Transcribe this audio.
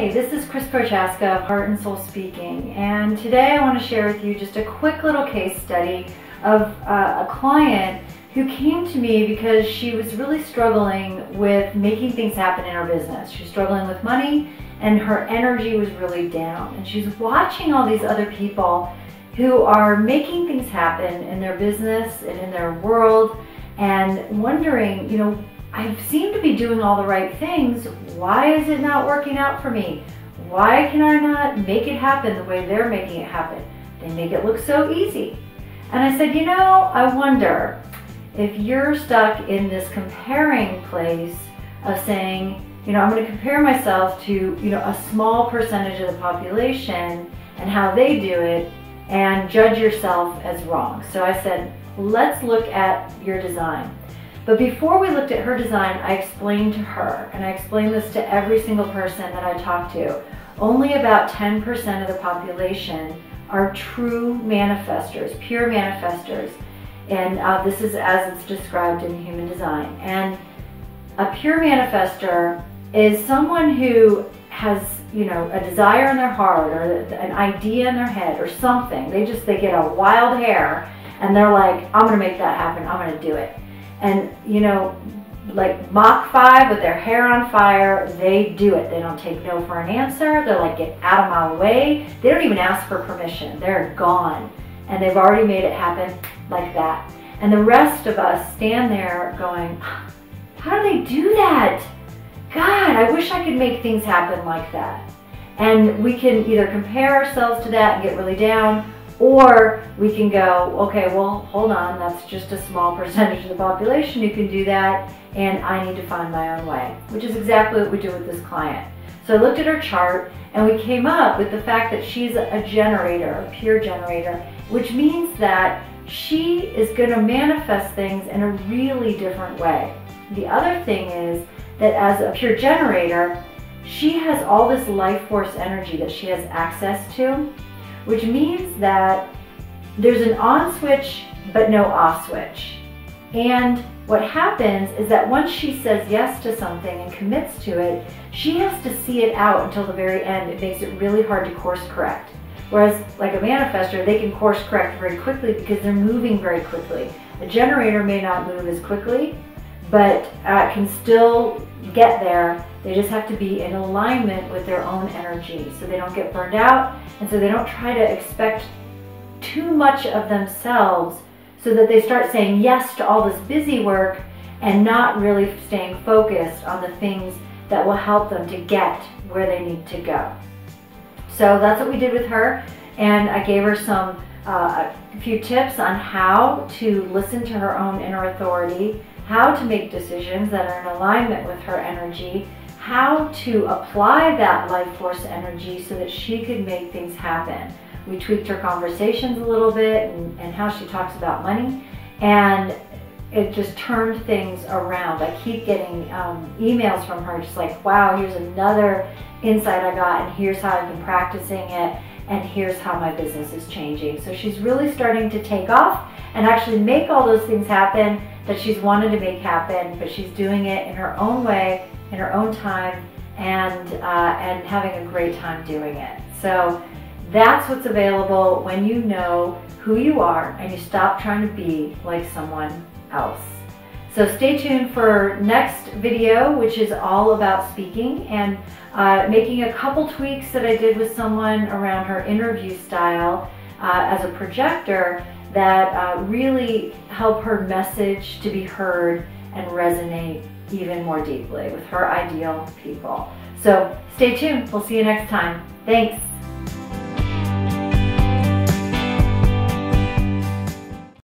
Hey, this is Kris Prochaska of Heart and Soul Speaking, and today I want to share with you just a quick little case study of a client who came to me because she was really struggling with making things happen in her business. She was struggling with money and her energy was really down, and she's watching all these other people who are making things happen in their business and in their world and wondering, I seem to be doing all the right things. Why is it not working out for me? Why can I not make it happen the way they're making it happen? They make it look so easy. And I said, I wonder if you're stuck in this comparing place of saying, I'm going to compare myself to, a small percentage of the population and how they do it and judge yourself as wrong. So I said, let's look at your design. But before we looked at her design, I explained to her, and I explained this to every single person that I talked to, only about 10% of the population are true manifestors, pure manifestors. And this is as it's described in human design. And a pure manifestor is someone who has, a desire in their heart or an idea in their head or something. They get a wild hair and they're like, I'm going to make that happen. I'm going to do it. And, like Mach 5 with their hair on fire, they do it. They don't take no for an answer. They're like, get out of my way. They don't even ask for permission. They're gone. And they've already made it happen like that. And the rest of us stand there going, how do they do that? God, I wish I could make things happen like that. And we can either compare ourselves to that and get really down, or we can go, okay, well, hold on, that's just a small percentage of the population who can do that, and I need to find my own way, which is exactly what we do with this client. So I looked at her chart, and we came up with the fact that she's a generator, a pure generator, which means that she is going to manifest things in a really different way. The other thing is that as a pure generator, she has all this life force energy that she has access to, which means that there's an on switch but no off switch. And what happens is that once she says yes to something and commits to it, she has to see it out until the very end. It makes it really hard to course correct. Whereas like a manifestor, they can course correct very quickly because they're moving very quickly. A generator may not move as quickly, but can still get there. They just have to be in alignment with their own energy so they don't get burned out, and so they don't try to expect too much of themselves so that they start saying yes to all this busy work and not really staying focused on the things that will help them to get where they need to go. So that's what we did with her, and I gave her a few tips on how to listen to her own inner authority, how to make decisions that are in alignment with her energy, how to apply that life force energy so that she could make things happen. We tweaked her conversations a little bit and how she talks about money, and it just turned things around. I keep getting emails from her just like, wow, here's another insight I got, and here's how I've been practicing it, and here's how my business is changing. So she's really starting to take off and actually make all those things happen that she's wanted to make happen, but she's doing it in her own way, in her own time, and having a great time doing it. So that's what's available when you know who you are and you stop trying to be like someone else. So stay tuned for next video, which is all about speaking and making a couple tweaks that I did with someone around her interview style as a projector that really help her message to be heard and resonate even more deeply with her ideal people. So stay tuned. We'll see you next time. Thanks.